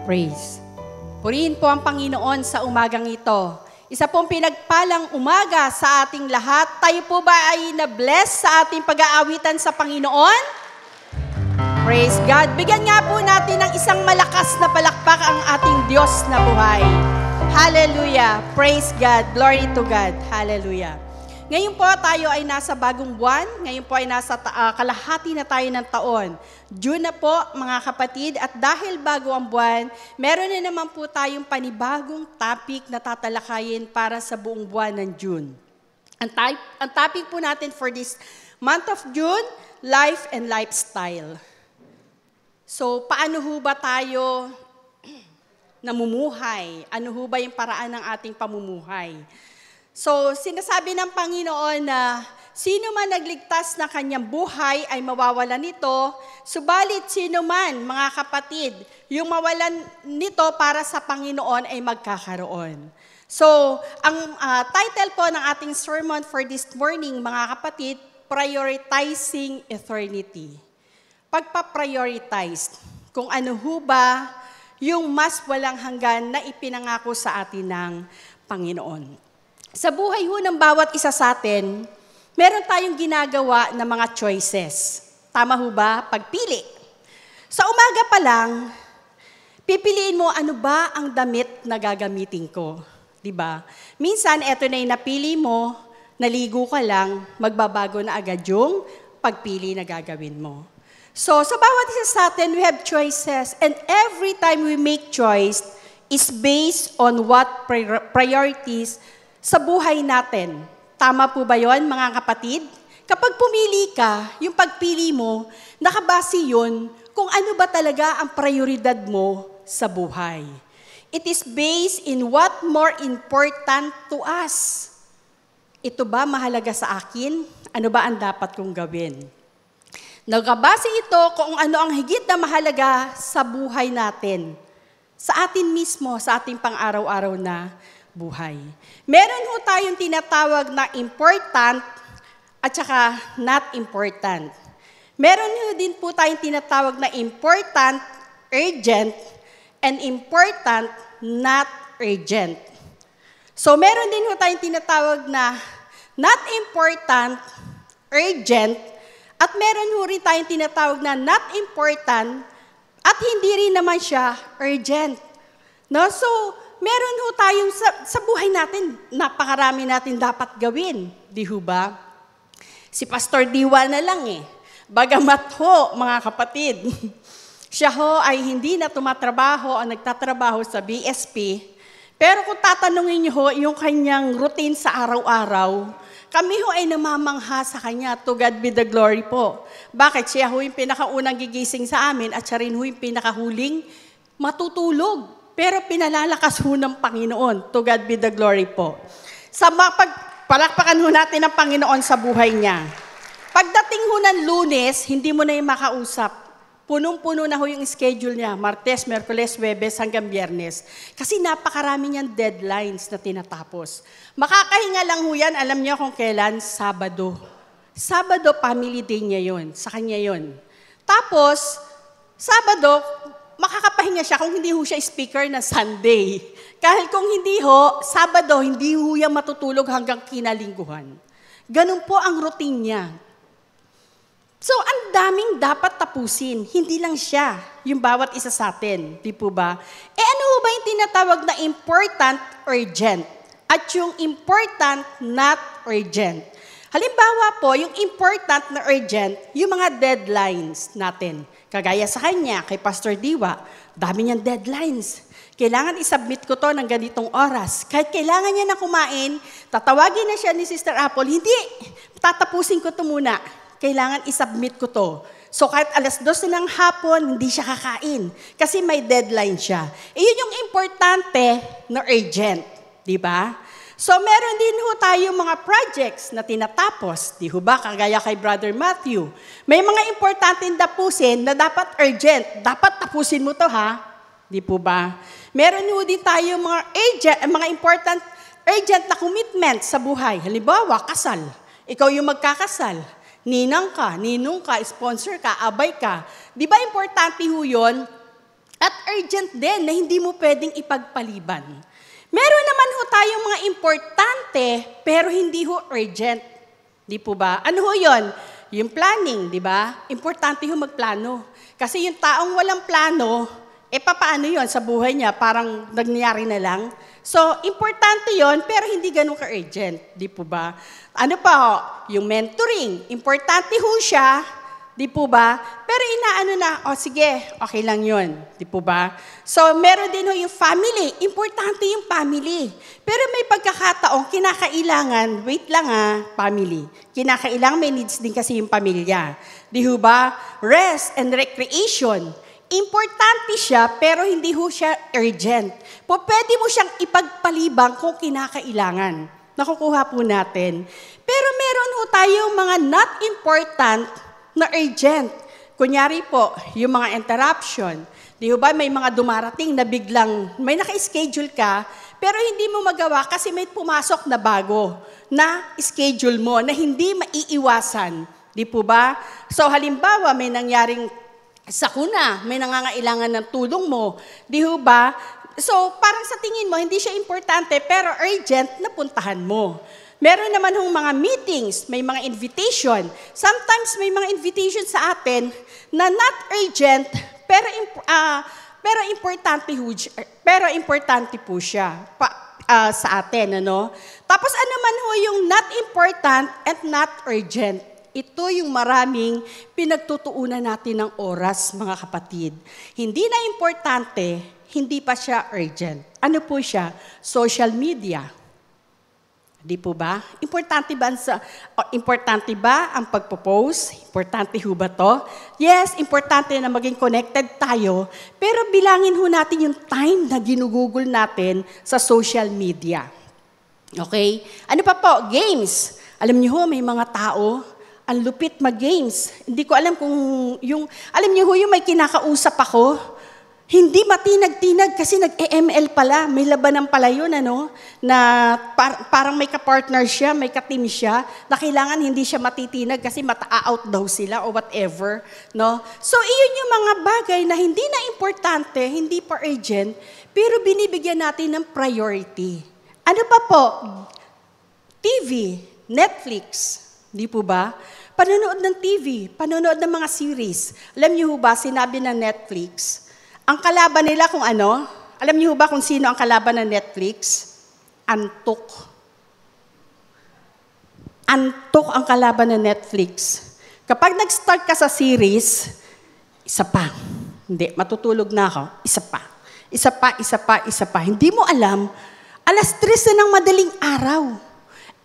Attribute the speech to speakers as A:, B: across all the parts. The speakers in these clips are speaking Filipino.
A: praise. Purihin po ang Panginoon sa umagang ito. Isa pong pinagpalang umaga sa ating lahat. Tayo po ba ay na-bless sa ating pag-aawitan sa Panginoon? Praise God. Bigyan nga po natin ng isang malakas na palakpak ang ating Diyos na buhay. Hallelujah. Praise God. Glory to God. Hallelujah. Ngayon po tayo ay nasa bagong buwan. Ngayon po ay nasa kalahati na tayo ng taon. June na po mga kapatid, at dahil bago ang buwan, meron na naman po tayong panibagong topic na tatalakayin para sa buong buwan ng June. Ang topic po natin for this month of June, life and lifestyle. So paano ho ba tayo namumuhay? Ano ho ba yung paraan ng ating pamumuhay? So, sinasabi ng Panginoon na sino man nagligtas na kanyang buhay ay mawawalan nito, subalit sino man, mga kapatid, yung mawalan nito para sa Panginoon ay magkakaroon. So, ang title po ng ating sermon for this morning, mga kapatid, Prioritizing Eternity. Pagpa-prioritize, kung ano ho ba yung mas walang hanggan na ipinangako sa atin ng Panginoon. Sa buhay ho ng bawat isa sa atin, meron tayong ginagawa na mga choices. Tama ho ba? Pagpili. Sa umaga pa lang, pipiliin mo ano ba ang damit na gagamitin ko. Diba? Minsan, eto na yung napili mo, naligo ka lang, magbabago na agad yung pagpili na gagawin mo. So, sa bawat isa sa atin, we have choices. And every time we make choice is based on what priorities sa buhay natin. Tama po ba yon, mga kapatid? Kapag pumili ka, yung pagpili mo, nakabase yun kung ano ba talaga ang prioridad mo sa buhay. It is based in what more important to us. Ito ba mahalaga sa akin? Ano ba ang dapat kong gawin? Nakabase ito kung ano ang higit na mahalaga sa buhay natin. Sa atin mismo, sa ating pang-araw-araw na buhay. Meron ho tayong tinatawag na important at saka not important. Meron ho din po tayong tinatawag na important, urgent, and important, not urgent. So meron din ho tayong tinatawag na not important, urgent, at meron ho rin tayong tinatawag na not important at hindi rin naman siya urgent. No? So, meron ho tayong sa buhay natin, napakarami natin dapat gawin. Di ho ba? Si Pastor Diwa na lang eh. Bagamat ho, mga kapatid, siya ho ay hindi na tumatrabaho o nagtatrabaho sa BSP. Pero kung tatanungin niyo ho yung kanyang routine sa araw-araw, kami ho ay namamangha sa kanya. To God be the glory po. Bakit? Siya ho yung pinakaunang gigising sa amin at siya rin ho yung pinakahuling matutulog. Pero pinalalakas ho ng Panginoon. To God be the glory po. Sa palakpakan ho natin ang Panginoon sa buhay niya. Pagdating ho ng Lunes, hindi mo na yung makausap. Punong-puno na ho yung schedule niya. Martes, Merkules, Huwebes hanggang Biyernes. Kasi napakarami niyang deadlines na tinatapos. Makakahinga lang ho yan, alam niyo kung kailan? Sabado. Sabado, family day niya yun. Sa kanya yun. Tapos, Sabado, makakapahinga siya kung hindi ho siya speaker na Sunday. Kahit kung hindi ho, Sabado, hindi ho yan matutulog hanggang kinalingguhan. Ganun po ang routine niya. So, ang daming dapat tapusin. Hindi lang siya, yung bawat isa sa atin. Di po ba? Ano ho ba yung tinatawag na important, urgent? At yung important, not urgent. Halimbawa po, yung important na urgent, yung mga deadlines natin. Kagaya sa kanya, kay Pastor Diwa, dami niyang deadlines. Kailangan isubmit ko to ng ganitong oras. Kahit kailangan niya na kumain, tatawagin na siya ni Sister Apple, hindi, tatapusin ko to muna. Kailangan isubmit ko to. So kahit alas 12 ng hapon, hindi siya kakain. Kasi may deadline siya. Iyon yung importante na urgent. Di ba? So meron din ho tayo mga projects na tinatapos. Di ho ba? Kagaya kay Brother Matthew. May mga importanteng tapusin na dapat urgent. Dapat tapusin mo to ha. Di po ba? Meron ho din tayo mga important, urgent na commitment sa buhay. Halimbawa, kasal. Ikaw yung magkakasal. Ninang ka, ninong ka, sponsor ka, abay ka. Di ba importante ho yun? At urgent din na hindi mo pwedeng ipagpaliban. Meron naman ho tayong mga importante pero hindi ho urgent. Di po ba? Ano ho yun? Yung planning, di ba? Importante ho magplano. Kasi yung taong walang plano, paano yun sa buhay niya? Parang nangyari na lang. So, importante yon pero hindi ganun ka-urgent. Di po ba? Ano pa ho? Yung mentoring. Importante ho siya. Di po ba? Pero inaano na, sige, okay lang yun. Di po ba? So, meron din ho yung family. Importante yung family. Pero may pagkakataong kinakailangan, wait lang family. Kinakailangan may needs din kasi yung pamilya. Di ho ba? Rest and recreation. Importante siya, pero hindi ho siya urgent. Pwede mo siyang ipagpalibang kung kinakailangan. Nakukuha po natin. Pero meron ho tayong mga not important na urgent. Kunyari po, yung mga interruption. Di ba may mga dumarating na biglang, may naka-schedule ka, pero hindi mo magawa kasi may pumasok na bago na schedule mo na hindi maiiwasan. Di po ba? So halimbawa, may nangyaring sakuna, may nangangailangan ng tulong mo. Di ba? So parang sa tingin mo, hindi siya importante, pero urgent na puntahan mo. Meron naman hong mga meetings, may mga invitation. Sometimes may mga invitation sa atin na not urgent, pero importante po siya sa atin. Ano? Tapos ano man ho yung not important and not urgent. Ito yung maraming pinagtutuunan natin ng oras, mga kapatid. Hindi na importante, hindi pa siya urgent. Ano po siya? Social media. Di po ba? Importante ba ang pagpo-post? Importante ho ba to? Yes, importante na maging connected tayo, pero bilangin ho natin yung time na ginugugol natin sa social media. Okay? Ano pa po? Games. Alam niyo ho, may mga tao, ang lupit mag-games. Hindi ko alam kung alam niyo ho, yung may kinakausap ako, hindi matinag-tinag kasi nag-EML pala. May labanan pala yun, na parang may ka-partner siya, may ka-team siya, na kailangan hindi siya matitinag kasi mata-out daw sila o whatever. No? So, iyon yung mga bagay na hindi na importante, hindi pa urgent, pero binibigyan natin ng priority. Ano pa po? TV, Netflix, di po ba? Panonood ng TV, panonood ng mga series. Alam niyo ba, sinabi ng Netflix, ang kalaban nila kung ano? Alam niyo ba kung sino ang kalaban ng Netflix? Antok. Antok ang kalaban ng Netflix. Kapag nag-start ka sa series, isa pa. Hindi, matutulog na ako. Isa pa. Hindi mo alam, 3:00 na ng madaling araw.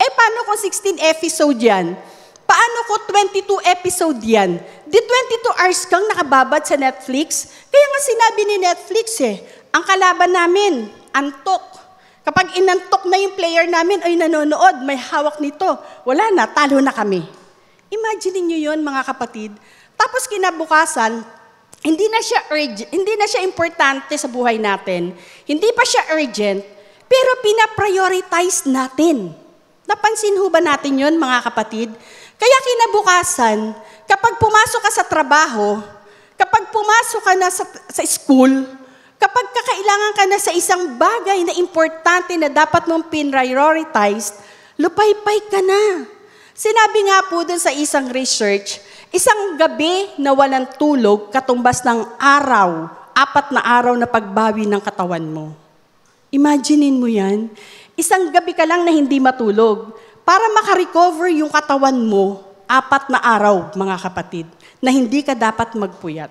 A: Paano kung 16 episode yan? Paano ko 22 episode yan? Di 22 hours kang nakababad sa Netflix? Kaya nga sinabi ni Netflix ang kalaban namin, antok. Kapag inantok na yung player namin, ay nanonood, may hawak nito. Wala na, talo na kami. Imagine niyo yun, mga kapatid. Tapos kinabukasan, hindi na siya importante sa buhay natin. Hindi pa siya urgent, pero pinaprioritize natin. Napansin ho ba natin yun, mga kapatid? Kaya kinabukasan, kapag pumasok ka sa trabaho, kapag pumasok ka na sa school, kapag kakailangan ka na sa isang bagay na importante na dapat mong prioritize, lupay-pay ka na. Sinabi nga po dun sa isang research, isang gabi na walang tulog, katumbas ng 4 na araw na pagbawi ng katawan mo. Imaginein mo yan, isang gabi ka lang na hindi matulog, para makarecover yung katawan mo, 4 na araw, mga kapatid, na hindi ka dapat magpuyat.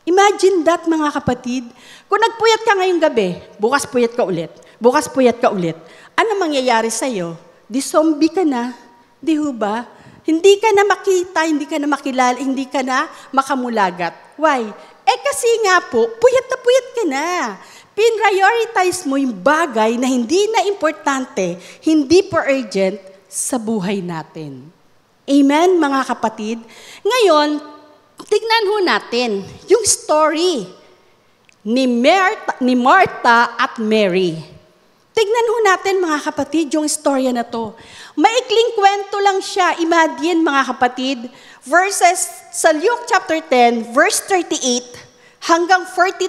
A: Imagine that, mga kapatid. Kung nagpuyat ka ngayong gabi, bukas puyat ka ulit. Ano mangyayari sa'yo? Di zombie ka na. Di ho ba? Hindi ka na makita, hindi ka na makilala, hindi ka na makamulagat. Why? Kasi nga po, puyat ka na. Prioritize mo yung bagay na hindi na importante, hindi pa urgent, sa buhay natin. Amen, mga kapatid? Ngayon, tignan ho natin yung story ni Martha at Mary. Tignan ho natin, mga kapatid, yung storya na to. Maikling kwento lang siya. Imagine, mga kapatid, verses sa Luke chapter 10, verse 38, hanggang 42.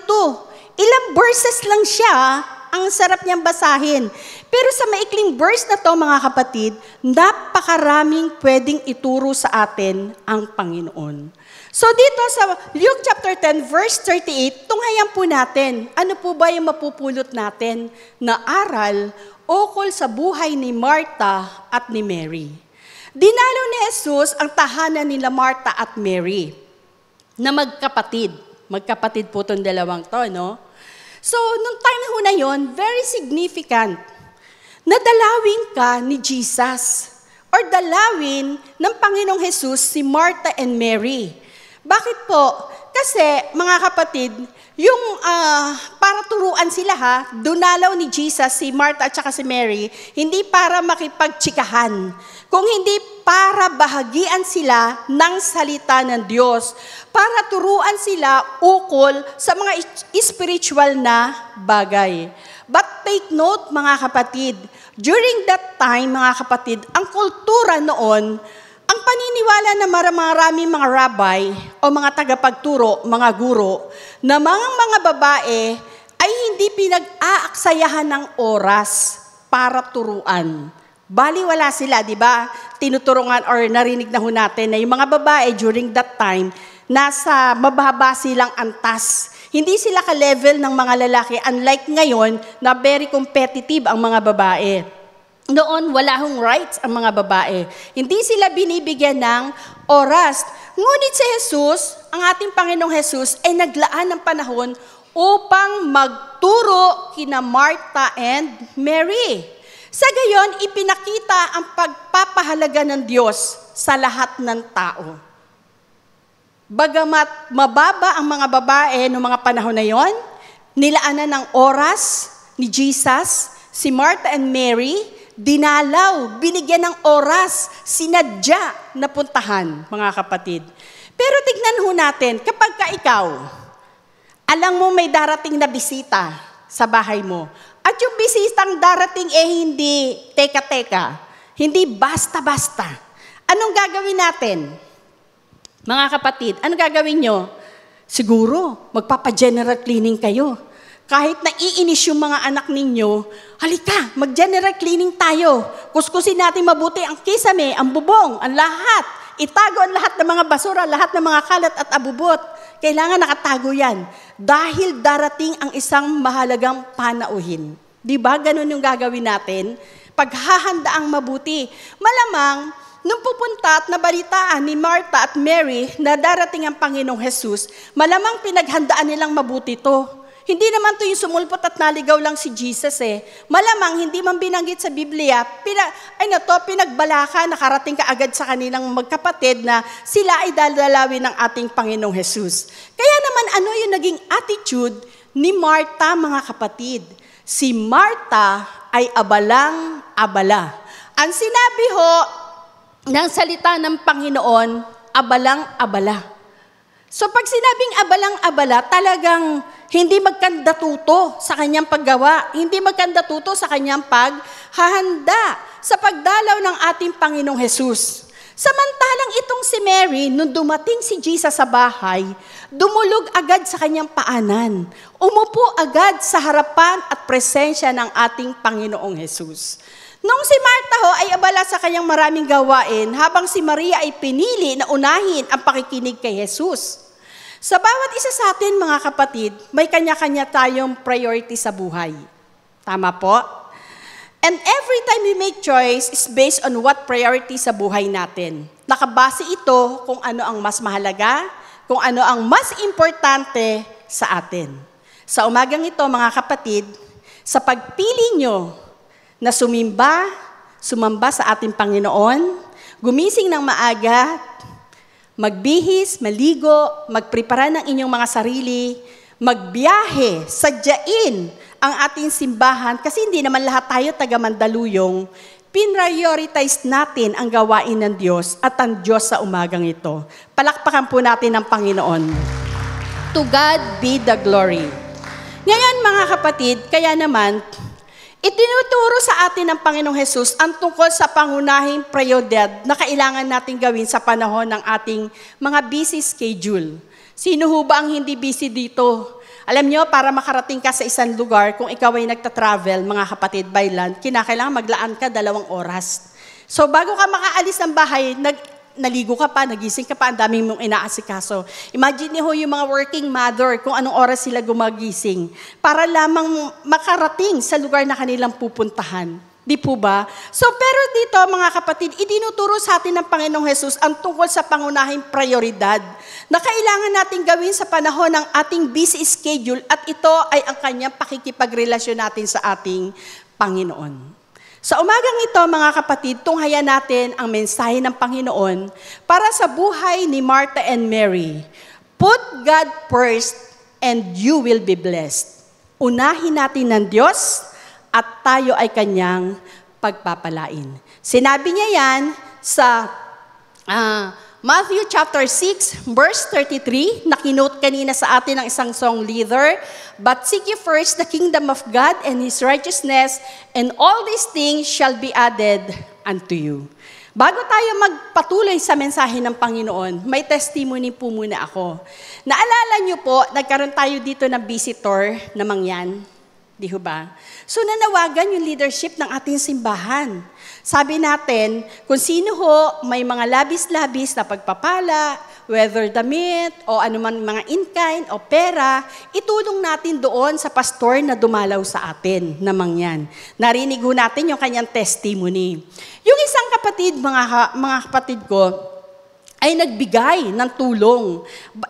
A: Ilang verses lang siya, ang sarap niyang basahin. Pero sa maikling verse na to, mga kapatid, napakaraming pwedeng ituro sa atin ang Panginoon. So dito sa Luke chapter 10, verse 38, tunghayan po natin, ano po ba yung mapupulot natin na aral ukol sa buhay ni Martha at ni Mary. Dinalo ni Jesus ang tahanan nila Martha at Mary na magkapatid. Magkapatid po itong dalawang to, no? So, nung time na yun, very significant na dalawin ka ni Jesus or dalawin ng Panginoong Jesus si Martha and Mary. Bakit po? Kasi, mga kapatid, yung para turuan sila dunalaw ni Jesus si Martha at saka si Mary, hindi para makipagtsikahan, kung hindi para bahagian sila ng salita ng Diyos, para turuan sila ukol sa mga spiritual na bagay. But take note, mga kapatid, during that time, mga kapatid, ang kultura noon, ang paniniwala na maraming mga rabbi o mga tagapagturo, mga guro, na mga babae ay hindi pinag-aaksayahan ng oras para turuan. Baliwala sila, di ba? Tinuturungan or narinig na ho natin na yung mga babae during that time, nasa mababa silang antas. Hindi sila ka-level ng mga lalaki, unlike ngayon na very competitive ang mga babae. Noon, wala hong rights ang mga babae. Hindi sila binibigyan ng oras. Ngunit si Jesus, ang ating Panginoong Jesus, ay naglaan ng panahon upang magturo kina Martha and Mary. Sa gayon, ipinakita ang pagpapahalaga ng Diyos sa lahat ng tao. Bagamat mababa ang mga babae noong mga panahon na yon, nilaanan ng oras ni Jesus, si Martha and Mary, dinalaw, binigyan ng oras, sinadya na puntahan, mga kapatid. Pero tignan ho natin, kapag ka ikaw, alam mo may darating na bisita sa bahay mo, at yung bisitang darating hindi teka-teka, hindi basta-basta. Anong gagawin natin? Mga kapatid, anong gagawin nyo? Siguro, magpapa-general cleaning kayo. Kahit naiinis yung mga anak ninyo, halika, mag-general cleaning tayo. Kuskusin natin mabuti ang kisame, ang bubong, ang lahat. Itago ang lahat ng mga basura, lahat ng mga kalat at abubot. Kailangan nakatago yan. Dahil darating ang isang mahalagang panauhin. Di ba? Ganun yung gagawin natin. Paghahandaang mabuti. Malamang, nung pupunta at nabalitaan ni Martha at Mary na darating ang Panginoong Jesus, malamang pinaghandaan nilang mabuti to. Hindi naman to yung sumulpot at naligaw lang si Jesus Malamang, hindi man binanggit sa Biblia, pinagbalaka, nakarating ka agad sa kanilang magkapatid na sila ay dadalawin ng ating Panginoong Jesus. Kaya naman, ano yung naging attitude ni Martha, mga kapatid? Si Martha ay abalang-abala. Ang sinabi ho ng salita ng Panginoon, abalang-abala. So pag sinabing abalang-abala, talagang hindi magkandatuto sa kanyang paggawa, hindi magkandatuto sa kanyang paghahanda sa pagdalaw ng ating Panginoong Jesus. Samantalang itong si Mary, nung dumating si Jesus sa bahay, dumulog agad sa kanyang paanan. Umupo agad sa harapan at presensya ng ating Panginoong Jesus. Nung si Martha ho ay abala sa kanyang maraming gawain, habang si Maria ay pinili na unahin ang pakikinig kay Jesus. Sa bawat isa sa atin, mga kapatid, may kanya-kanya tayong priority sa buhay. Tama po? And every time we make choice is based on what priority sa buhay natin. Nakabase ito kung ano ang mas mahalaga, kung ano ang mas importante sa atin. Sa umagang ito, mga kapatid, sa pagpili nyo na sumamba sa ating Panginoon, gumising ng maaga, magbihis, maligo, magprepara ng inyong mga sarili, magbiyahe, sadyain ang ating simbahan, kasi hindi naman lahat tayo taga-Mandaluyong, pinrioritize natin ang gawain ng Diyos at ang Diyos sa umagang ito. Palakpakan po natin ang Panginoon. To God be the glory. Ngayon, mga kapatid, kaya naman, itinuturo sa atin ng Panginoong Jesus ang tungkol sa pangunahing prioridad na kailangan natin gawin sa panahon ng ating mga busy schedule. Sino ho ba ang hindi busy dito? Alam nyo, para makarating ka sa isang lugar, kung ikaw ay nagta-travel, mga kapatid, by land, kinakailangan maglaan ka 2 oras. So bago ka makaalis ng bahay, naligo ka pa, nagising ka pa, ang daming mong inaasikaso. Imagine niyo yung mga working mother, kung anong oras sila gumagising, para lamang makarating sa lugar na kanilang pupuntahan. Di po ba? So, pero dito, mga kapatid, idinuturo sa atin ng Panginoong Hesus ang tungkol sa pangunahing prioridad na kailangan natin gawin sa panahon ng ating busy schedule at ito ay ang kanyang pakikipagrelasyon natin sa ating Panginoon. Sa umagang ito, mga kapatid, tunghayan natin ang mensahe ng Panginoon para sa buhay ni Martha and Mary. Put God first and you will be blessed. Unahin natin ng Diyos at tayo ay kanyang pagpapalain. Sinabi niya yan sa Matthew chapter 6, verse 33, na kinote kanina sa atin ng isang song leader, "But seek ye first the kingdom of God and His righteousness, and all these things shall be added unto you." Bago tayo magpatuloy sa mensahe ng Panginoon, may testimony po muna ako. Naalala niyo po, nagkaroon tayo dito ng visitor na mangyan. Di ho ba? So nanawagan yung leadership ng ating simbahan. Sabi natin, kung sino ho may mga labis-labis na pagpapala, whether damit o anuman mga in-kind o pera, itulong natin doon sa pastor na dumalaw sa atin na mangyan. Narinig ho natin yung kanyang testimony. Yung isang kapatid, mga kapatid ko, ay nagbigay ng tulong,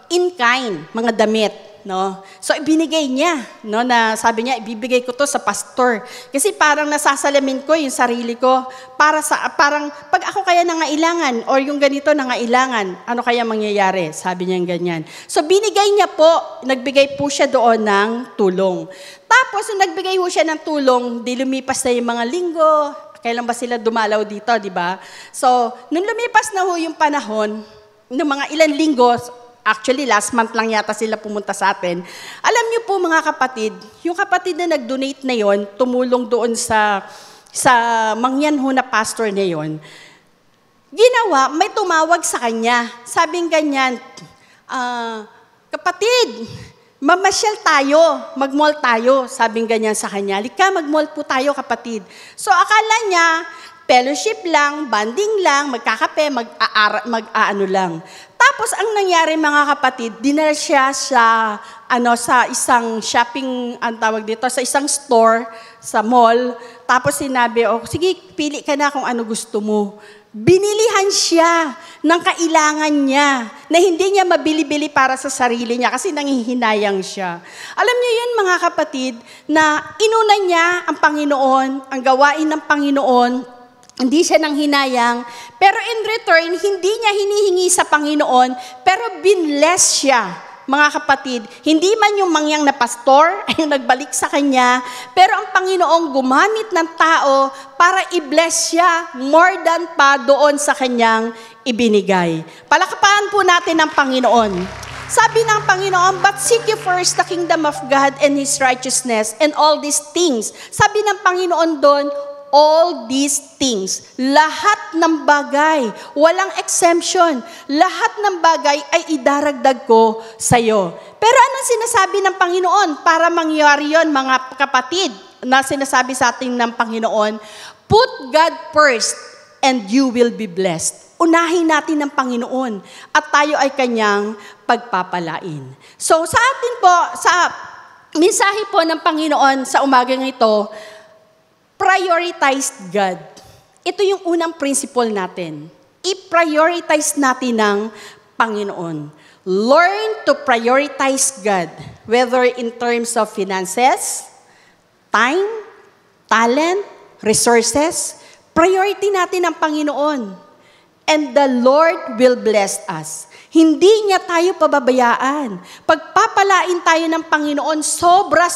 A: in-kind, mga damit. No? So ibinigay niya, no, na sabi niya, ibibigay ko to sa pastor. Kasi parang nasasalamin ko yung sarili ko parang pag ako kaya nangailangan or yung ganito nangailangan, ano kaya mangyayari? Sabi niya ganyan. So binigay niya po, nagbigay po siya doon ng tulong. Tapos nung nagbigay po siya ng tulong, di lumipas na yung mga linggo, kailan ba sila dumalaw dito, di ba? So nung lumipas na ho yung panahon, ng mga ilang linggo, actually, last month lang yata sila pumunta sa atin. Alam niyo po mga kapatid, yung kapatid na nag-donate na yon, tumulong doon sa mangyan ho na pastor na yon, ginawa, may tumawag sa kanya. Sabing ganyan, kapatid, mamasyal tayo, mag-mall tayo. Sabing ganyan sa kanya, "Lika, mag-mall po tayo kapatid." So akala niya, fellowship lang, banding lang, magkakape, mag-aano lang. Tapos ang nangyari mga kapatid, dinala siya sa isang shopping, ang tawag dito, sa isang store, sa mall. Tapos sinabi, sige, pili ka na kung ano gusto mo. Binilihan siya ng kailangan niya na hindi niya mabili-bili para sa sarili niya kasi nanghihinayang siya. Alam niyo yun mga kapatid, na inuna niya ang Panginoon, ang gawain ng Panginoon. Hindi siya nang hinayang, pero in return, hindi niya hinihingi sa Panginoon, pero binless siya, mga kapatid. Hindi man yung mangyang na pastor ay nagbalik sa kanya, pero ang Panginoon gumamit ng tao para i-bless siya more than pa doon sa kanyang ibinigay. Palakpakan po natin ang Panginoon. Sabi ng Panginoon, "But seek ye first the kingdom of God and His righteousness, and all these things." Sabi ng Panginoon doon, all these things, lahat ng bagay, walang exemption, lahat ng bagay ay idaragdag ko sa iyo. Pero anong sinasabi ng Panginoon para mangyari yon, mga kapatid, na sinasabi sa atin ng Panginoon? Put God first and you will be blessed. Unahin natin ng Panginoon at tayo ay kanyang pagpapalain. So sa atin po, sa mensahe po ng Panginoon sa umagang ito, prioritize God. Ito yung unang principle natin. I-prioritize natin ng Panginoon. Learn to prioritize God, whether in terms of finances, time, talent, resources. Priority natin ang Panginoon. And the Lord will bless us. Hindi niya tayo pababayaan. Pagpapalain tayo ng Panginoon, sobra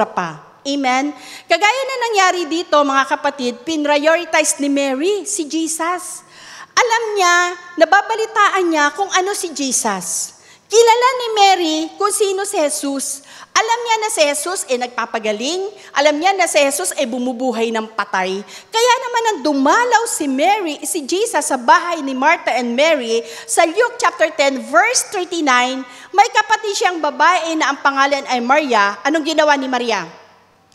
A: pa. Amen? Kagaya na nangyari dito, mga kapatid, pinrioritize ni Mary si Jesus. Alam niya, nababalitaan niya kung ano si Jesus. Kilala ni Mary kung sino si Jesus. Alam niya na si Jesus nagpapagaling. Alam niya na si Jesus bumubuhay ng patay. Kaya naman nang dumalaw si Jesus sa bahay ni Martha and Mary, sa Luke chapter 10 verse 39, may kapatid siyang babae na ang pangalan ay Maria. Anong ginawa ni Maria?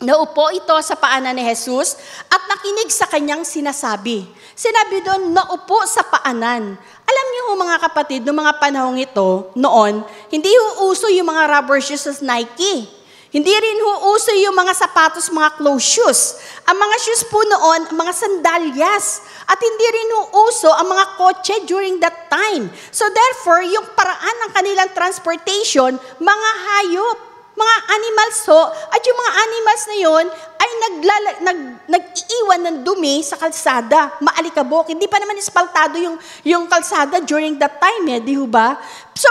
A: Naupo ito sa paanan ni Jesus at nakinig sa kanyang sinasabi. Sinabi doon, naupo sa paanan. Alam niyo mga kapatid, noong mga panahong ito, noon, hindi uso yung mga rubber shoes sa Nike. Hindi rin uso yung mga sapatos, mga closed shoes. Ang mga shoes po noon, mga sandalyas. At hindi rin uso ang mga kotse during that time. So therefore, yung paraan ng kanilang transportation, mga hayop, mga animals at yung mga animals na yon ay nag-iiwan ng dumi sa kalsada, maalikabok. Hindi pa naman ispaltado yung kalsada during that time, di ba? So,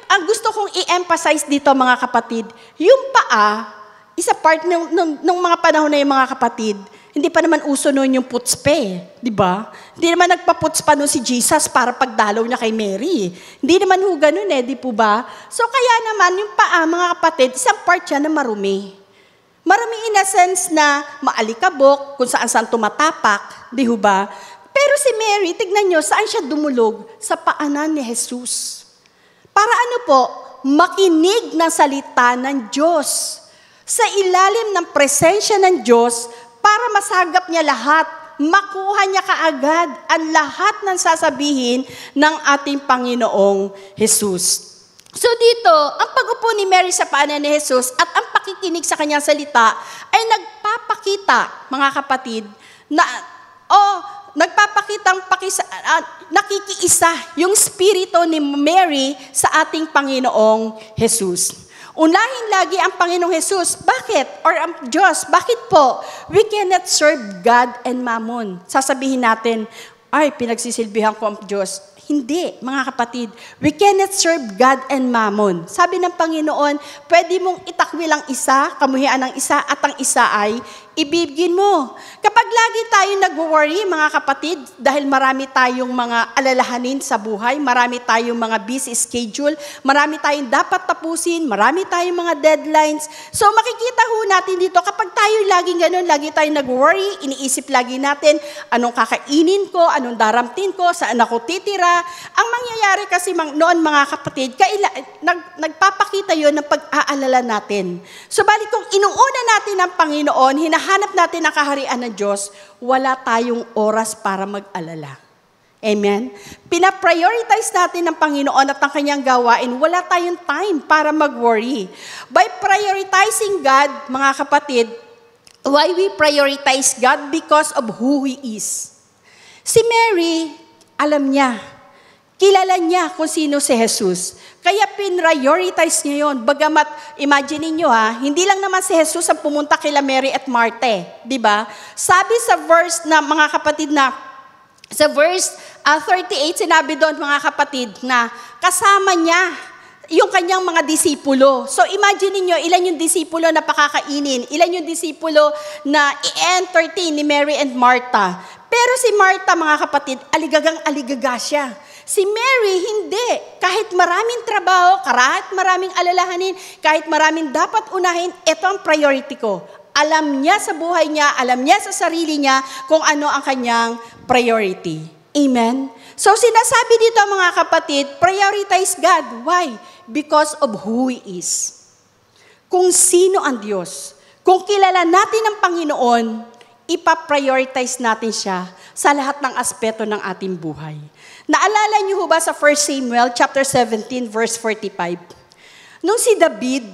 A: ang gusto kong i-emphasize dito, mga kapatid, yung paa, isa part ng mga panahon na yung mga kapatid, hindi pa naman uso noon yung putspe, di ba? Hindi naman nagpaputs pa noon si Jesus para pagdalaw niya kay Mary. Hindi naman ganun di po ba? So kaya naman yung paa, mga kapatid, isang part siya na marumi. Marumi in a sense na maalikabok, kung saan tumatapak, di ba? Pero si Mary, tignan nyo, saan siya dumulog? Sa paanan ni Jesus. Para makinig ng salita ng Diyos. Sa ilalim ng presensya ng Diyos, para masagap niya lahat, makuha niya kaagad ang lahat ng sasabihin ng ating Panginoong Jesus. So dito, ang pag-upo ni Mary sa paanan ni Jesus at ang pakikinig sa kanyang salita ay nagpapakita, mga kapatid, na nakikiisa yung spirito ni Mary sa ating Panginoong Jesus. Unahin lagi ang Panginoong Jesus. Bakit? Or ang Diyos. Bakit po? We cannot serve God and Mammon. Sasabihin natin, pinagsisilbihan ko ang Diyos. Hindi, mga kapatid. We cannot serve God and Mammon. Sabi ng Panginoon, pwede mong itakwil ang isa, kamuhian ang isa, at ang isa ay ibibigin mo. Kapag lagi tayo nag-worry, mga kapatid, dahil marami tayong mga alalahanin sa buhay, marami tayong mga busy schedule, marami tayong dapat tapusin, marami tayong mga deadlines. So makikita natin dito, kapag tayo laging ganun, lagi tayong nag-worry, iniisip lagi natin, anong kakainin ko, anong daramtin ko, saan ako titira. Ang mangyayari kasi noon, mga kapatid, nagpapakita yon ng pag-aalala natin. So balik kung inuuna natin ang Panginoon, hinahanap natin ang kaharian ng Diyos, wala tayong oras para mag-alala. Amen? Pinaprioritize natin ng Panginoon at ang kanyang gawain, wala tayong time para mag-worry. By prioritizing God, mga kapatid, why we prioritize God? Because of who He is. Si Mary, alam niya, kilala niya kung sino si Jesus. Kaya prioritize niya yun. Bagamat, imagine niyo hindi lang naman si Jesus ang pumunta kila Mary at Martha. Di ba? Sabi sa verse na, mga kapatid na, sa verse 38, sinabi doon, mga kapatid, na kasama niya yung kanyang mga disipulo. So imagine niyo ilan yung disipulo na pakakainin, ilan yung disipulo na i-entertain ni Mary and Martha. Pero si Martha, mga kapatid, aligagang-aligaga siya. Si Mary, hindi. Kahit maraming trabaho, kahit maraming alalahanin, kahit maraming dapat unahin, ito ang priority ko. Alam niya sa buhay niya, alam niya sa sarili niya kung ano ang kanyang priority. Amen? So sinasabi dito, mga kapatid, prioritize God. Why? Because of who He is. Kung sino ang Diyos. Kung kilala natin ang Panginoon, ipaprioritize natin siya sa lahat ng aspeto ng ating buhay. Naalala niyo ba sa 1 Samuel chapter 17 verse 45? Nung si David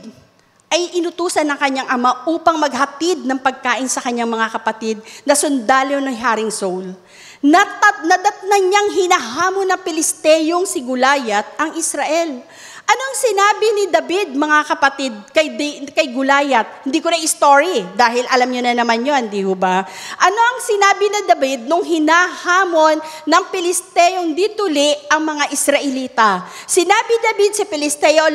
A: ay inutusan ng kanyang ama upang maghatid ng pagkain sa kanyang mga kapatid na sundalo ng Haring Saul, nadatnan niyang hinahamon ng Pilisteyong si Goliath ang Israel. Anong sinabi ni David, mga kapatid, kay Goliath? Hindi ko na i-story dahil alam niyo na naman yun, di ba? Ano ang sinabi ni David nung hinahamon ng Pilisteyong dituli ang mga Israelita? Sinabi David sa Pilisteo,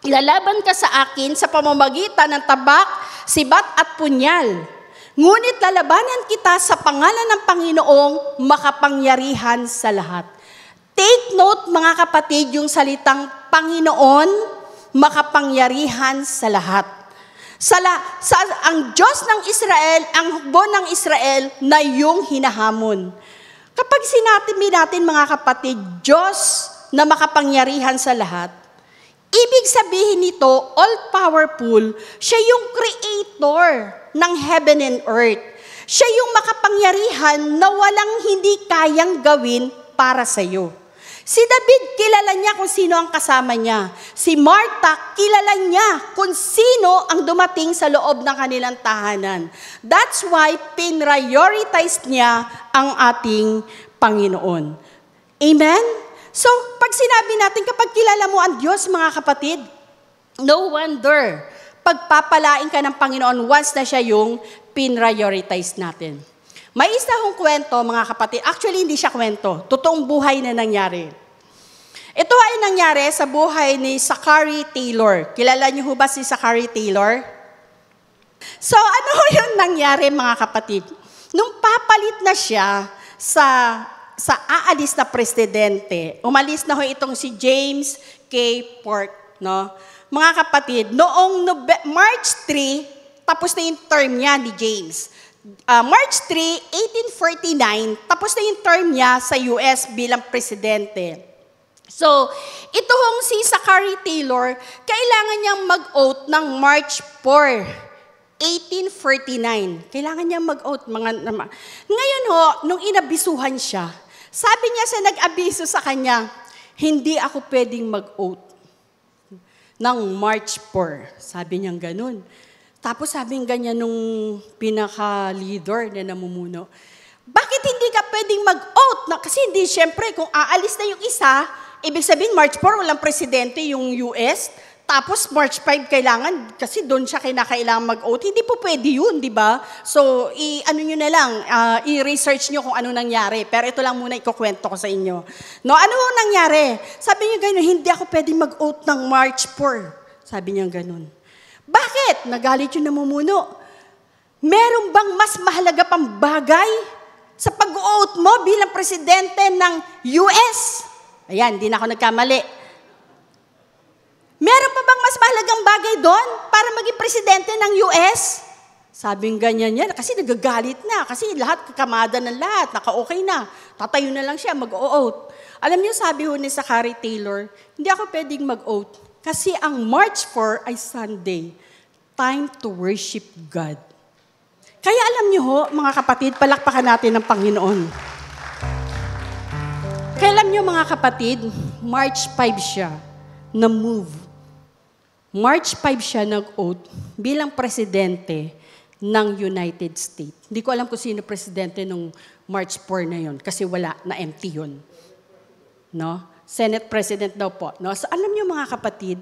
A: lalaban ka sa akin sa pamamagitan ng tabak, sibat at punyal. Ngunit lalabanan kita sa pangalan ng Panginoong makapangyarihan sa lahat. Take note mga kapatid, yung salitang Panginoon, makapangyarihan sa lahat. Ang Diyos ng Israel, ang hukbo ng Israel na yung hinahamon. Kapag sinabi natin mga kapatid, Diyos na makapangyarihan sa lahat, ibig sabihin nito, all-powerful, siya yung creator ng heaven and earth. Siya yung makapangyarihan na walang hindi kayang gawin para sa iyo. Si David, kilala niya kung sino ang kasama niya. Si Martha, kilala niya kung sino ang dumating sa loob ng kanilang tahanan. That's why pinrioritize niya ang ating Panginoon. Amen? So, pag sinabi natin, kapag kilala mo ang Diyos, mga kapatid, no wonder, pagpapalain ka ng Panginoon once na siya yung pinrioritize natin. May isa kong kwento, mga kapatid. Actually, hindi siya kwento. Totoong buhay na nangyari. Ito ay nangyari sa buhay ni Zachary Taylor. Kilala niyo ba si Zachary Taylor? So, ano yung nangyari, mga kapatid? Nung papalit na siya sa aalis na presidente, umalis na ho itong si James K. Polk, no? Mga kapatid, noong March 3, tapos na yung term niya ni James. March 3, 1849, tapos na yung term niya sa US bilang presidente. So, ito hong si Zachary Taylor, kailangan niyang mag-oath ng March 4, 1849. Kailangan niyang mag-oath. Ngayon ho, nung inabisuhan siya, sabi niya sa nag-abiso sa kanya, hindi ako pwedeng mag-oath ng March 4. Sabi niya ganun. Tapos sabing ganyan nung pinaka-leader na namumuno, bakit hindi ka pwedeng mag-oath? Kasi hindi, syempre, kung aalis na yung isa, ibig sabihin March 4, walang presidente yung US, tapos March 5 kailangan, kasi doon siya kinakailangan mag-oath. Hindi po pwede yun, di ba? So, ano nyo na lang, i-research nyo kung ano nangyari. Pero ito lang muna ikukwento ko sa inyo. No, ano nangyari? Sabi niya gano'n, hindi ako pwedeng mag-oath ng March 4. Sabi niya gano'n. Bakit? Nagalit yung namumuno. Meron bang mas mahalaga pang bagay sa pag-oath mo bilang presidente ng US? Ayan, hindi na ako nagkamali. Meron pa bang mas mahalagang bagay doon para maging presidente ng US? Sabing ganyan yan, kasi nagagalit na, kasi lahat kakamada ng lahat, naka-okay na, tatayo na lang siya, mag-oath. Alam niyo, sabi ho ni Zachary Taylor, hindi ako pwedeng mag-oath. Kasi ang March 4 ay Sunday, time to worship God. Kaya alam niyo ho, mga kapatid, palakpakan natin ng Panginoon. Kaya alam niyo mga kapatid, March 5 siya na move. March 5 siya nag-oath bilang presidente ng United States. Hindi ko alam kung sino presidente nung March 4 na yon kasi wala, na empty yun. No? Senate President daw po. No? So, alam niyo mga kapatid,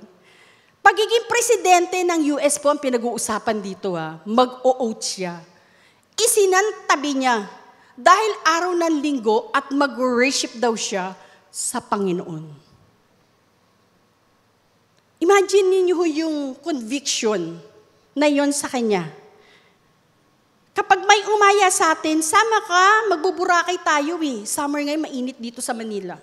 A: pagiging presidente ng US po ang pinag-uusapan dito. Mag-o-oath siya. Isinantabi niya dahil araw ng linggo at mag-worship daw siya sa Panginoon. Imagine niyo yung conviction na yon sa kanya. Kapag may umaya sa atin, sama ka, magbuburakay tayo eh. Summer ngayon, mainit dito sa Manila.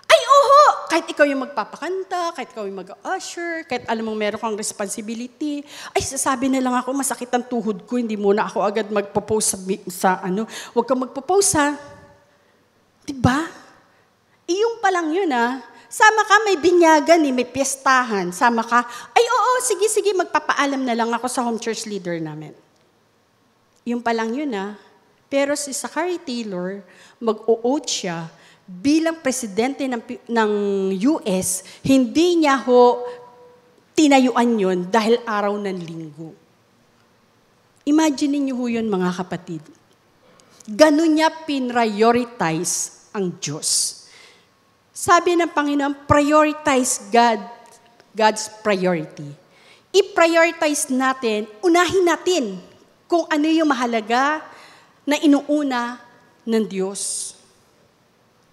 A: Ay, oho! Kahit ikaw yung magpapakanta, kahit ikaw yung mag-usher, kahit alam mong meron kang responsibility, ay, sasabi na lang ako, masakit ang tuhod ko, hindi muna ako agad magpo-post sa huwag kang magpo-post ha. Diba? Iyong pa lang yun Sama ka, may binyagan may piyestahan. Sama ka, ay oo, sige, magpapaalam na lang ako sa home church leader namin. Iyong pa lang yun Pero si Zachary Taylor, mag-o-oath siya, bilang presidente ng US, hindi niya tinayuan yun dahil araw ng linggo. Imagine niyo yun mga kapatid. Ganun niya pinrioritize ang Diyos. Sabi ng Panginoon, prioritize God's priority. I-prioritize natin, unahin natin kung ano yung mahalaga na inuuna ng Diyos.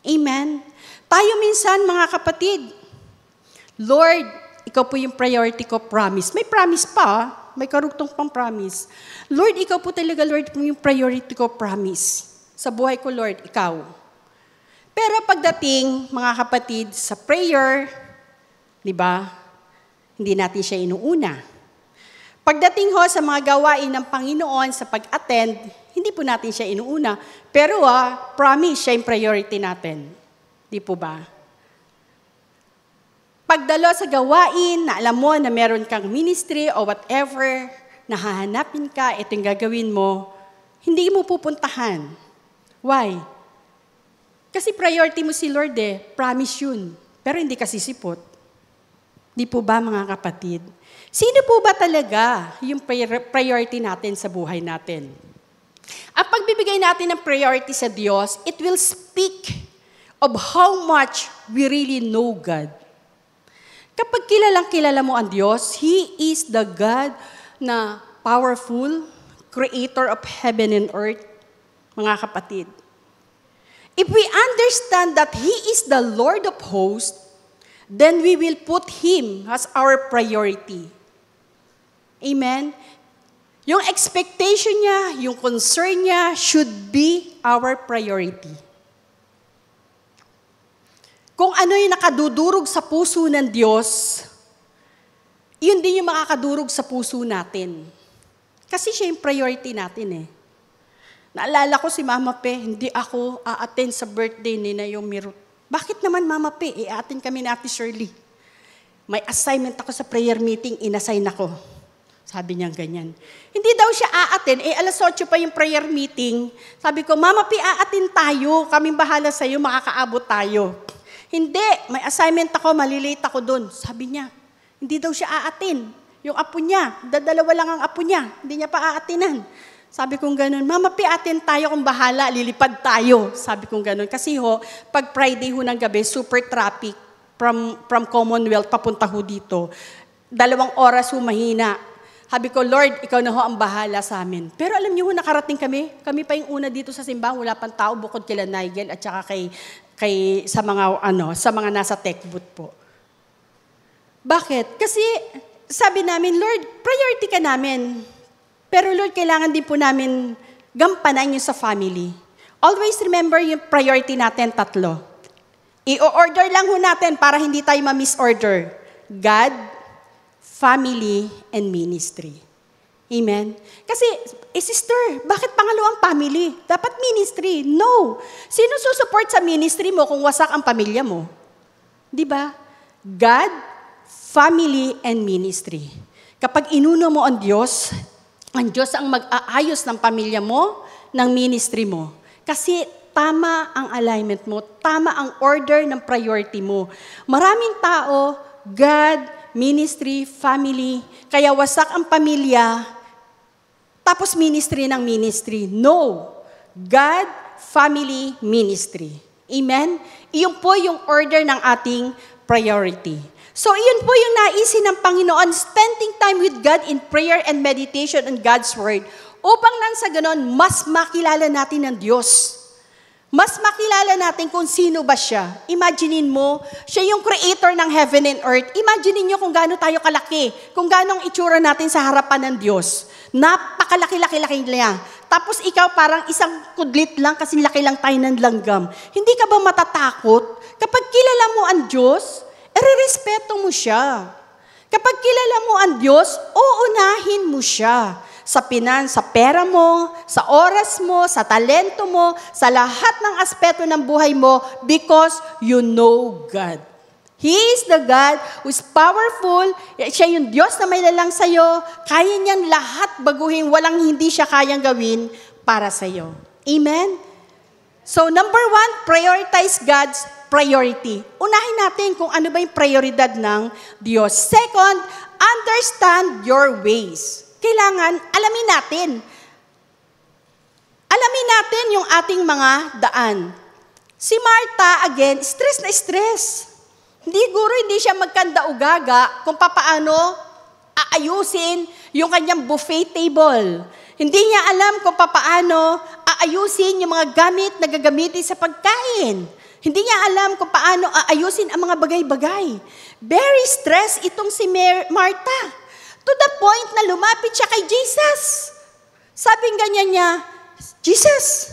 A: Amen? Tayo minsan, mga kapatid, Lord, ikaw po yung priority ko, promise. May promise pa, may karugtong pang promise. Lord, ikaw po talaga, Lord, yung priority ko, promise. Sa buhay ko, Lord, ikaw. Pero pagdating, mga kapatid, sa prayer, di ba, hindi natin siya inuuna. Pagdating ho sa mga gawain ng Panginoon sa pag-attend, hindi po natin siya inuuna. Pero promise, siya yung priority natin. Di po ba? Pagdalo sa gawain na alam mo na meron kang ministry o whatever, nahahanapin ka, ito yung gagawin mo, hindi mo pupuntahan. Why? Kasi priority mo si Lord promise yun. Pero hindi ka sisipot. Di po ba mga kapatid? Sino po ba talaga yung priority natin sa buhay natin? Ang pagbibigay natin ng priority sa Diyos, it will speak of how much we really know God. Kapag kilala mo ang Diyos, He is the God na powerful, creator of heaven and earth, mga kapatid. If we understand that He is the Lord of hosts, then we will put Him as our priority. Amen? Yung expectation niya, yung concern niya should be our priority. Kung ano yung nakadudurog sa puso ng Diyos, yun din yung makakadurog sa puso natin. Kasi siya yung priority natin Naalala ko si Mama Pe, hindi ako a-attend sa birthday ni Naomi Ruth. Bakit naman Mama Pe? I-attend kami ni Ate Shirley. May assignment ako sa prayer meeting, inassign ako. Sabi niya ganyan. Hindi daw siya a-attend, alas 8 pa yung prayer meeting. Sabi ko, Mama Pe, a-attend tayo. Kaming bahala sa'yo, makakaabot tayo. Hindi, may assignment ako, malilate ako doon. Sabi niya, hindi daw siya a-attend. Yung apo niya, dadalawa lang ang apo niya. Hindi niya pa a-attendan. Sabi kong ganun, Mama Pe, attend tayo kung bahala, lilipad tayo. Sabi kong ganun. Kasi pag Friday ng gabi, super traffic from Commonwealth, papunta dito. 2 oras mahina. Sabi ko, Lord, ikaw na ang bahala sa amin. Pero alam niyo nakarating kami. Kami pa yung una dito sa simbahan, wala pang tao bukod kila Nigel at saka sa mga nasa tech booth po. Bakit? Kasi sabi namin, Lord, priority ka namin. Pero Lord, kailangan din po namin gampanan yung sa family. Always remember yung priority natin, 3. I-order lang natin para hindi tayo ma-misorder. God, family, and ministry. Amen? Kasi, sister, bakit pangalawang family? Dapat ministry. No. Sino susupport sa ministry mo kung wasak ang pamilya mo? Di ba? God, family, and ministry. Kapag inuno mo ang Diyos ang mag-aayos ng pamilya mo, ng ministry mo. Kasi tama ang alignment mo, tama ang order ng priority mo. Maraming tao, God, ministry, family, kaya wasak ang pamilya, tapos ministry ng ministry. No. God, family, ministry. Amen? Iyon po yung order ng ating priority. So, iyon po yung naisin ng Panginoon, spending time with God in prayer and meditation on God's Word, upang nang sa ganon, mas makilala natin ang Diyos. Mas makilala natin kung sino ba siya. Imaginein mo, siya yung creator ng heaven and earth. Imaginein nyo kung gaano tayo kalaki, kung gaano ang itsura natin sa harapan ng Diyos. Napakalaki-laki-laki niya. Tapos ikaw parang isang kudlit lang kasi laki lang tayo ng langgam. Hindi ka ba matatakot? Kapag kilala mo ang Diyos, respeto mo siya. Kapag kilala mo ang Diyos, uunahin mo siya. Sa pera mo, sa oras mo, sa talento mo, sa lahat ng aspeto ng buhay mo, because you know God. He is the God who is powerful. Siya yung Diyos na may lalang sa'yo. Kaya niyang lahat baguhin, walang hindi siya kayang gawin para sa'yo. Amen? So, number 1, prioritize God's priority. Unahin natin kung ano ba yung prioridad ng Diyos. Second, understand your ways. Kailangan alamin natin. Alamin natin yung ating mga daan. Si Martha, again, stress na stress. Hindi siya magkanda-ugaga kung paano aayusin yung kanyang buffet table. Hindi niya alam kung paano aayusin yung mga gamit na gagamitin sa pagkain. Hindi niya alam kung paano aayusin ang mga bagay-bagay. Very stressed itong si Martha. To the point na lumapit siya kay Jesus. Sabing ganyan niya, Jesus,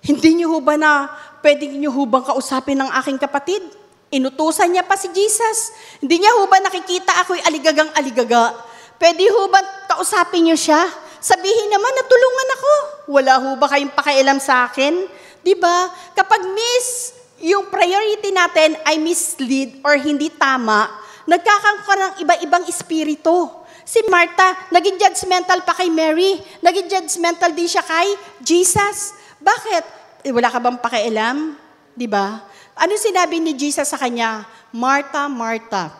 A: hindi niyo ba na pwede niyo hubang kausapin ng aking kapatid? Inutusan niya pa si Jesus. Hindi niya hubang nakikita ako'y aligagang-aligaga? Pwede hubang kausapin niyo siya? Sabihin naman, natulungan ako. Wala hubang kayong pakialam sa akin? Diba? Kapag yung priority natin ay mislead or hindi tama, nagkakaroon ng iba-ibang espiritu. Si Martha, naging judgmental pa kay Mary. Naging judgmental din siya kay Jesus. Bakit? Wala ka bang pakialam? Diba? Ano sinabi ni Jesus sa kanya? Martha, Martha,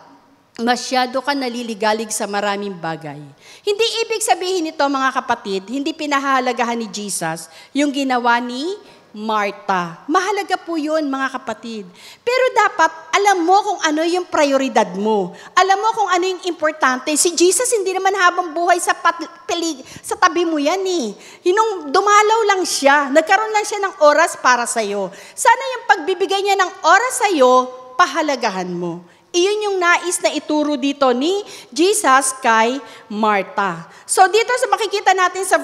A: masyado ka naliligalig sa maraming bagay. Hindi ibig sabihin nito, mga kapatid, hindi pinahahalagahan ni Jesus yung ginawa ni Martha. Mahalaga po yun, mga kapatid. Pero dapat, alam mo kung ano yung prioridad mo. Alam mo kung ano yung importante. Si Jesus, hindi naman habang buhay sa tabi mo yan eh. Yung dumalaw lang siya, nagkaroon lang siya ng oras para sa'yo. Sana yung pagbibigay niya ng oras sa'yo, pahalagahan mo. Iyon yung nais na ituro dito ni Jesus kay Martha. So dito sa makikita natin sa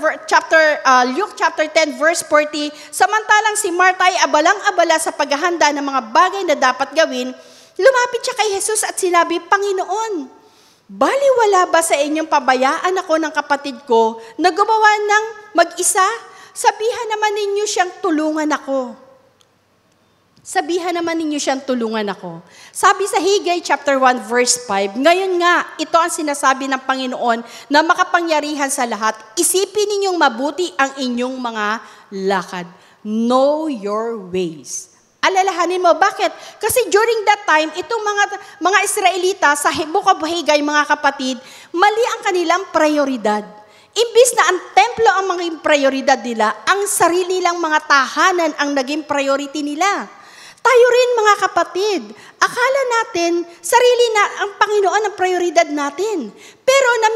A: Luke chapter 10 verse 40, samantalang si Martha ay abalang-abala sa paghahanda ng mga bagay na dapat gawin, lumapit siya kay Jesus at sinabi, Panginoon, baliwala ba sa inyong pabayaan ako ng kapatid ko na gumawa ng mag-isa? Sabihan naman ninyo siyang tulungan ako. Sabihan naman ninyo siyang tulungan ako. Sabi sa Haggai chapter 1 verse 5, ngayon nga, ito ang sinasabi ng Panginoon na makapangyarihan sa lahat. Isipin ninyong mabuti ang inyong mga lakad. Know your ways. Alalahanin mo, bakit? Kasi during that time, itong mga Israelita sa Book of Haggai, mga kapatid, mali ang kanilang prioridad. Imbis na ang templo ang mga prioridad nila, ang sarili nilang mga tahanan ang naging priority nila. Tayo rin, mga kapatid, akala natin, sarili na ang Panginoon ang prioridad natin. Pero na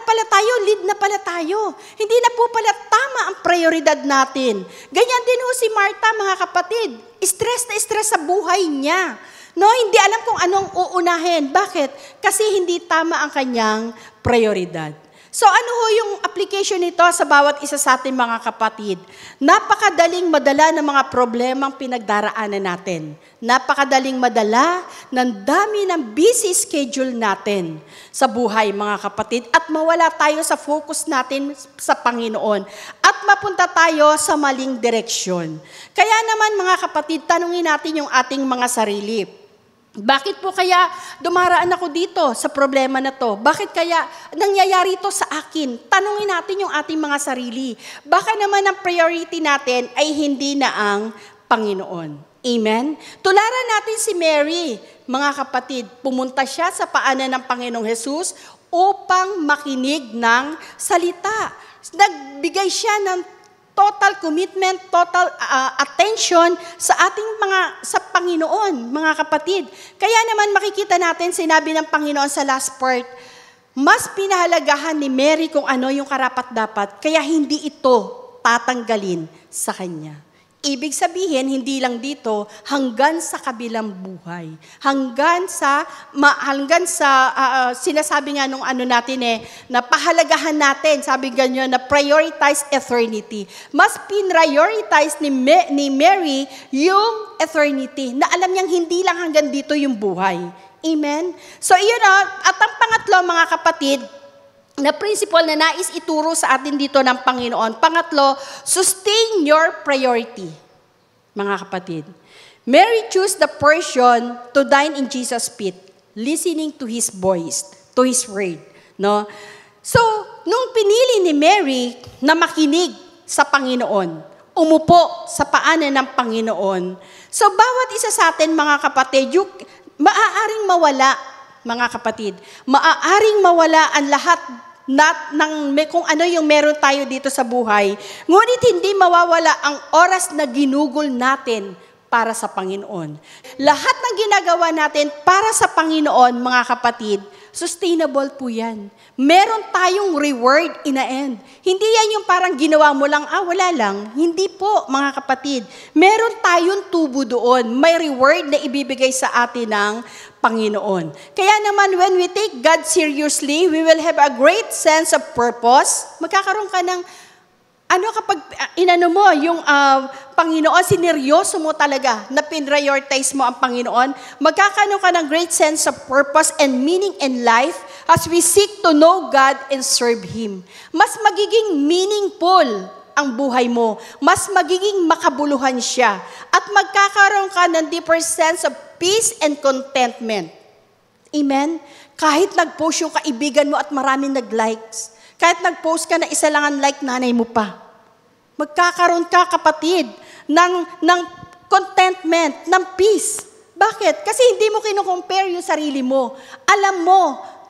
A: pala tayo, lead na pala tayo. Hindi na po pala tama ang prioridad natin. Ganyan din ho si Martha, mga kapatid. Stress na stress sa buhay niya. No, hindi alam kung anong uunahin. Bakit? Kasi hindi tama ang kanyang prioridad. So ano ho yung application nito sa bawat isa sa ating mga kapatid? Napakadaling madala ng mga problemang pinagdaraanan natin. Napakadaling madala ng dami ng busy schedule natin sa buhay, mga kapatid, at mawala tayo sa focus natin sa Panginoon at mapunta tayo sa maling direksyon. Kaya naman, mga kapatid, tanungin natin yung ating mga sarili. Bakit po kaya dumaraan ako dito sa problema na to? Bakit kaya nangyayari ito sa akin? Tanungin natin yung ating mga sarili. Baka naman ang priority natin ay hindi na ang Panginoon. Amen? Tularan natin si Mary, mga kapatid. Pumunta siya sa paanan ng Panginoong Jesus upang makinig ng salita. Nagbigay siya ng total commitment, total attention sa sa Panginoon, mga kapatid. Kaya naman makikita natin, sinabi ng Panginoon sa last part, mas pinahalagahan ni Mary kung ano yung karapat-dapat, kaya hindi ito tatanggalin sa kanya. Ibig sabihin, hindi lang dito, hanggang sa kabilang buhay. Hanggang sa sinasabi nga nung natin na pahalagahan natin, sabi ganyan, na prioritize eternity. Mas prioritize ni Mary yung eternity, na alam niyang hindi lang hanggang dito yung buhay. Amen? So, iyon at ang pangatlo, mga kapatid, na principle na nais ituro sa atin dito ng Panginoon. Pangatlo, sustain your priority, mga kapatid. Mary chose the portion to dine in Jesus' feet, listening to His voice, to His word. No? So, nung pinili ni Mary na makinig sa Panginoon, umupo sa paanan ng Panginoon, so bawat isa sa atin, mga kapatid, maaaring mawala, mga kapatid, maaaring mawala ang lahat kung ano yung meron tayo dito sa buhay, ngunit hindi mawawala ang oras na ginugol natin para sa Panginoon. Lahat ng ginagawa natin para sa Panginoon, mga kapatid, sustainable po yan. Meron tayong reward in the end. Hindi yan yung parang ginawa mo lang, wala lang. Hindi po, mga kapatid. Meron tayong tubo doon. May reward na ibibigay sa atin ng Panginoon. Kaya naman, when we take God seriously, we will have a great sense of purpose. Magkakaroon ka ng kapag yung Panginoon, sineryoso mo talaga na prioritize mo ang Panginoon, magkakaroon ka ng great sense of purpose and meaning in life as we seek to know God and serve Him. Mas magiging meaningful ang buhay mo. Mas magiging makabuluhan siya. At magkakaroon ka ng deeper sense of peace and contentment. Amen? Kahit nag-post yung kaibigan mo at maraming nag-likes. Kahit nag-post ka na isa lang ang like, nanay mo pa. Magkakaroon ka, kapatid, ng contentment, ng peace. Bakit? Kasi hindi mo kino-compare yung sarili mo. Alam mo,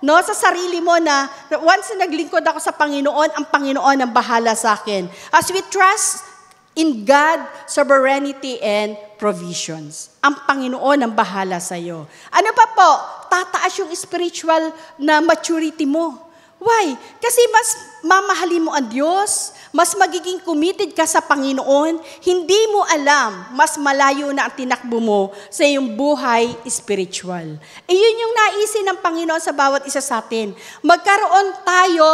A: no, sa sarili mo na once na naglingkod ako sa Panginoon, ang Panginoon ang bahala sa akin. As we trust in God, sovereignty and provisions. Ang Panginoon ang bahala sa iyo. Ano pa po? Tataas yung spiritual na maturity mo. Why? Kasi mas mamahalin mo ang Diyos, mas magiging committed ka sa Panginoon, hindi mo alam, mas malayo na ang tinakbo mo sa iyong buhay spiritual. Iyon yung naisin ng Panginoon sa bawat isa sa atin. Magkaroon tayo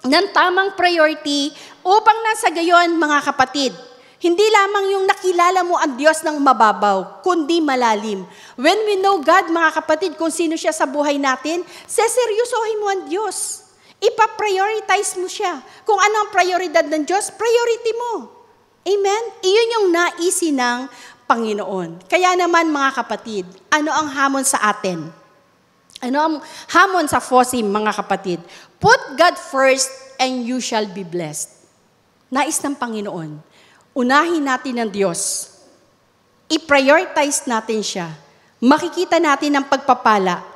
A: ng tamang priority upang nasa gayon, mga kapatid, hindi lamang yung nakilala mo ang Diyos ng mababaw, kundi malalim. When we know God, mga kapatid, kung sino siya sa buhay natin, seseryosohin mo ang Diyos. Ipa-prioritize mo siya. Kung ano ang prioridad ng Diyos, priority mo. Amen? Iyon yung naisin ng Panginoon. Kaya naman, mga kapatid, ano ang hamon sa atin? Ano ang hamon sa FOSIM, mga kapatid? Put God first and you shall be blessed. Nais ng Panginoon. Unahin natin ang Diyos. I-prioritize natin siya. Makikita natin ang pagpapala.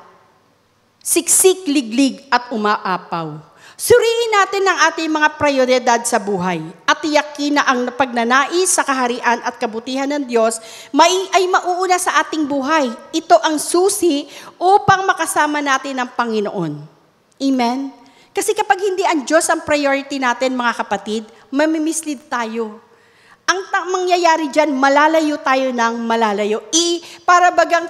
A: Siksik, liglig at umaapaw. Suriin natin ang ating mga prioridad sa buhay at tiyakin na ang pagnanais sa kaharian at kabutihan ng Diyos ay mauuna sa ating buhay. Ito ang susi upang makasama natin ang Panginoon. Amen? Kasi kapag hindi ang Diyos ang priority natin, mga kapatid, mamimislead tayo. Ang mangyayari dyan, malalayo tayo ng malalayo. Para bagang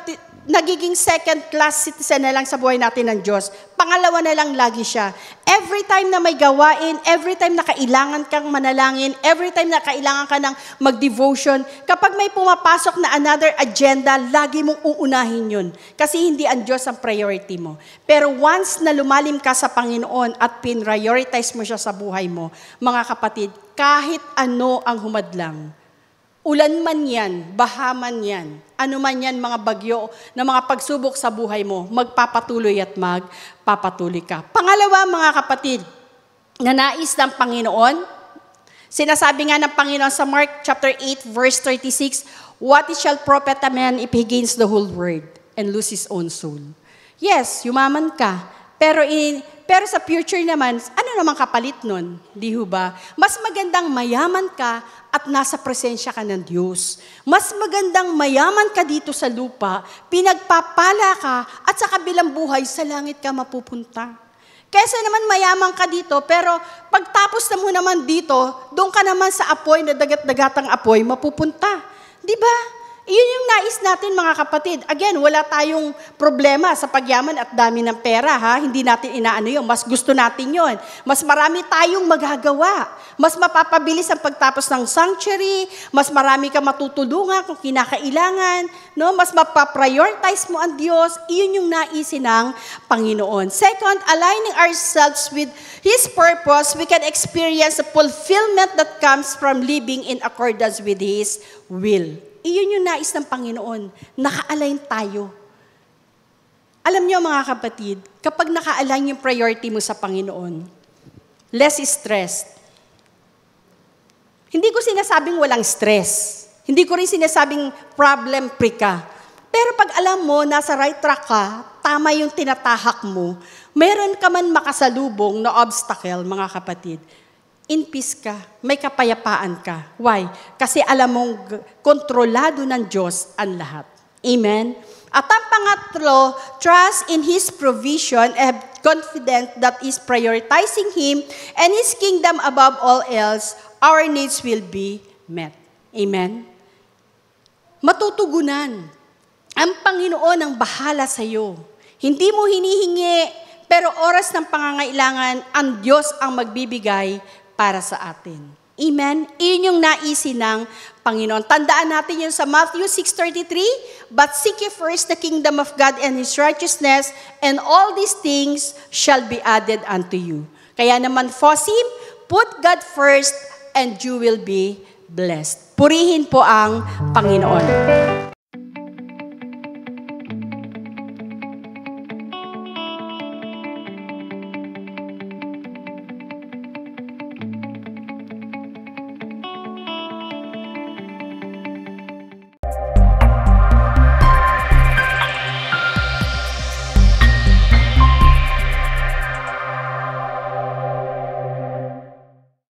A: nagiging second class citizen na lang sa buhay natin ng Diyos. Pangalawa na lang lagi siya. Every time na may gawain, every time na kailangan kang manalangin, every time na kailangan ka ng mag-devotion, kapag may pumapasok na another agenda, lagi mong uunahin yun. Kasi hindi ang Diyos ang priority mo. Pero once na lumalim ka sa Panginoon at prioritize mo siya sa buhay mo, mga kapatid, kahit ano ang humadlang, ulan man yan, baha man yan, ano man yan mga bagyo na mga pagsubok sa buhay mo, magpapatuloy at magpapatuloy ka. Pangalawa, mga kapatid, na nais ng Panginoon, sinasabi nga ng Panginoon sa Mark chapter 8, verse 36, what it shall profit a man if he gains the whole world and lose his own soul? Yes, yumaman ka, pero sa future naman, ano naman kapalit nun? Di ho ba? Mas magandang mayaman ka at nasa presensya ka ng Diyos. Mas magandang mayaman ka dito sa lupa, pinagpapala ka, at sa kabilang buhay, sa langit ka mapupunta. Kaysa naman mayaman ka dito, pero pagtapos na mo naman dito, doon ka naman sa apoy, na dagat-dagatang apoy, mapupunta. Di ba? Iyon yung nais natin, mga kapatid. Again, wala tayong problema sa pagyaman at dami ng pera, ha? Hindi natin inaano yun. Mas gusto natin yun. Mas marami tayong magagawa. Mas mapapabilis ang pagtapos ng sanctuary. Mas marami ka matutulungan kung kinakailangan. No? Mas mapaprioritize mo ang Diyos. Iyon yung naisin ng Panginoon. Second, aligning ourselves with His purpose, we can experience the fulfillment that comes from living in accordance with His will. Iyon yung nais ng Panginoon. Naka-align tayo. Alam niyo, mga kapatid, kapag naka-align yung priority mo sa Panginoon, less stress. Hindi ko sinasabing walang stress. Hindi ko rin sinasabing problem-free ka. Pero pag alam mo, nasa right track ka, tama yung tinatahak mo, meron ka man makasalubong na obstacle, mga kapatid, in peace ka, may kapayapaan ka. Why? Kasi alam mong kontrolado ng Diyos ang lahat. Amen? At ang pangatlo, trust in His provision and confident that is prioritizing Him and His kingdom above all else, our needs will be met. Amen? Matutugunan. Ang Panginoon ang bahala sa iyo. Hindi mo hinihingi, pero oras ng pangangailangan, ang Diyos ang magbibigay para sa atin. Amen? Iyon yung naisin ng Panginoon. Tandaan natin yun sa Matthew 6:33, "But seek ye first the kingdom of God and His righteousness, and all these things shall be added unto you." Kaya naman, Fosim, put God first and you will be blessed. Purihin po ang Panginoon.